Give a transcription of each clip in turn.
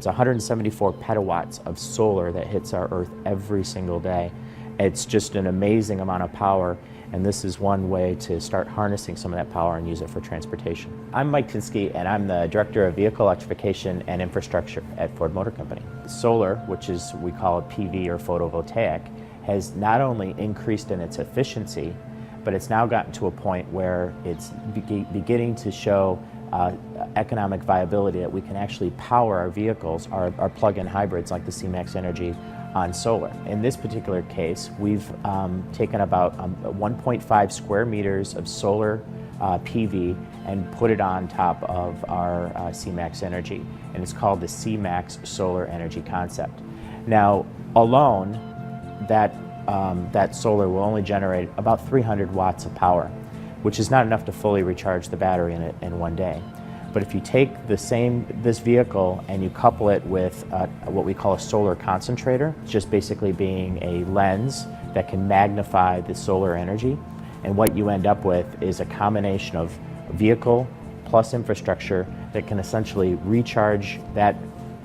It's 174 petawatts of solar that hits our Earth every single day. It's just an amazing amount of power, and this is one way to start harnessing some of that power and use it for transportation. I'm Mike Tinskey, and I'm the Director of Vehicle Electrification and Infrastructure at Ford Motor Company. Solar, which is, we call it PV or photovoltaic, has not only increased in its efficiency, but it's now gotten to a point where it's beginning to show economic viability, that we can actually power our vehicles, our plug-in hybrids like the C-MAX Energy, on solar. In this particular case, we've taken about 1.5 square meters of solar PV and put it on top of our C-MAX Energy, and it's called the C-MAX Solar Energi Concept. Now, alone, that solar will only generate about 300 watts of power, which is not enough to fully recharge the battery in one day. But if you take this vehicle and you couple it with what we call a solar concentrator, just basically being a lens that can magnify the solar energy, and what you end up with is a combination of vehicle plus infrastructure that can essentially recharge that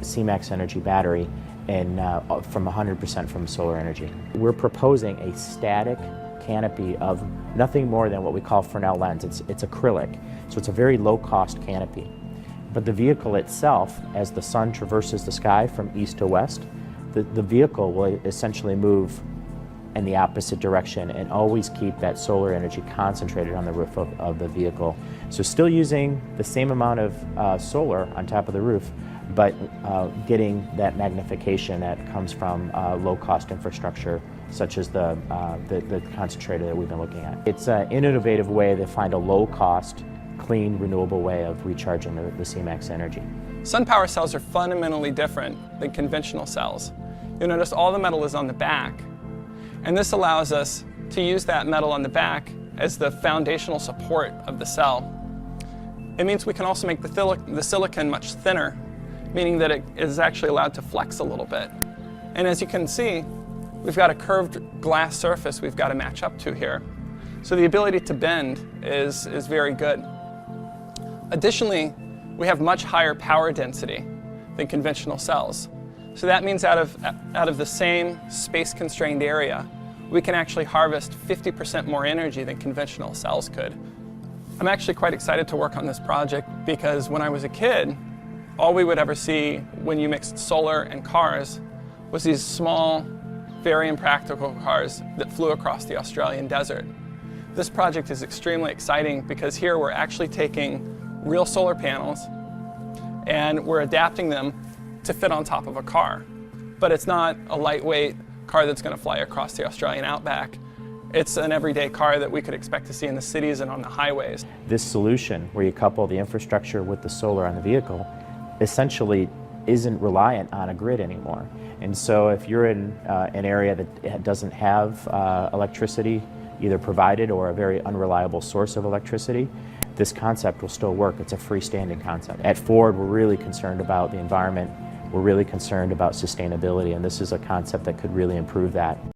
C-MAX Energy battery from 100% from solar energy. We're proposing a static canopy of nothing more than what we call Fresnel lens. It's acrylic, so it's a very low-cost canopy. But the vehicle itself, as the sun traverses the sky from east to west, the vehicle will essentially move in the opposite direction and always keep that solar energy concentrated on the roof of the vehicle. So still using the same amount of solar on top of the roof, but getting that magnification that comes from low-cost infrastructure, such as the concentrator that we've been looking at. It's an innovative way to find a low-cost, clean, renewable way of recharging the C-MAX Energy. Sun power cells are fundamentally different than conventional cells. You'll notice all the metal is on the back, and this allows us to use that metal on the back as the foundational support of the cell. It means we can also make the silicon much thinner, meaning that it is actually allowed to flex a little bit. And as you can see, we've got a curved glass surface we've got to match up to here. So the ability to bend is very good. Additionally, we have much higher power density than conventional cells. So that means out of the same space-constrained area, we can actually harvest 50% more energy than conventional cells could. I'm actually quite excited to work on this project because when I was a kid, all we would ever see when you mixed solar and cars was these small, very impractical cars that flew across the Australian desert. This project is extremely exciting because here we're actually taking real solar panels and we're adapting them to fit on top of a car. But it's not a lightweight car that's going to fly across the Australian outback. It's an everyday car that we could expect to see in the cities and on the highways. This solution, where you couple the infrastructure with the solar on the vehicle, essentially isn't reliant on a grid anymore. And so if you're in an area that doesn't have electricity either provided or a very unreliable source of electricity, this concept will still work. It's a freestanding concept. At Ford, we're really concerned about the environment. We're really concerned about sustainability, and this is a concept that could really improve that.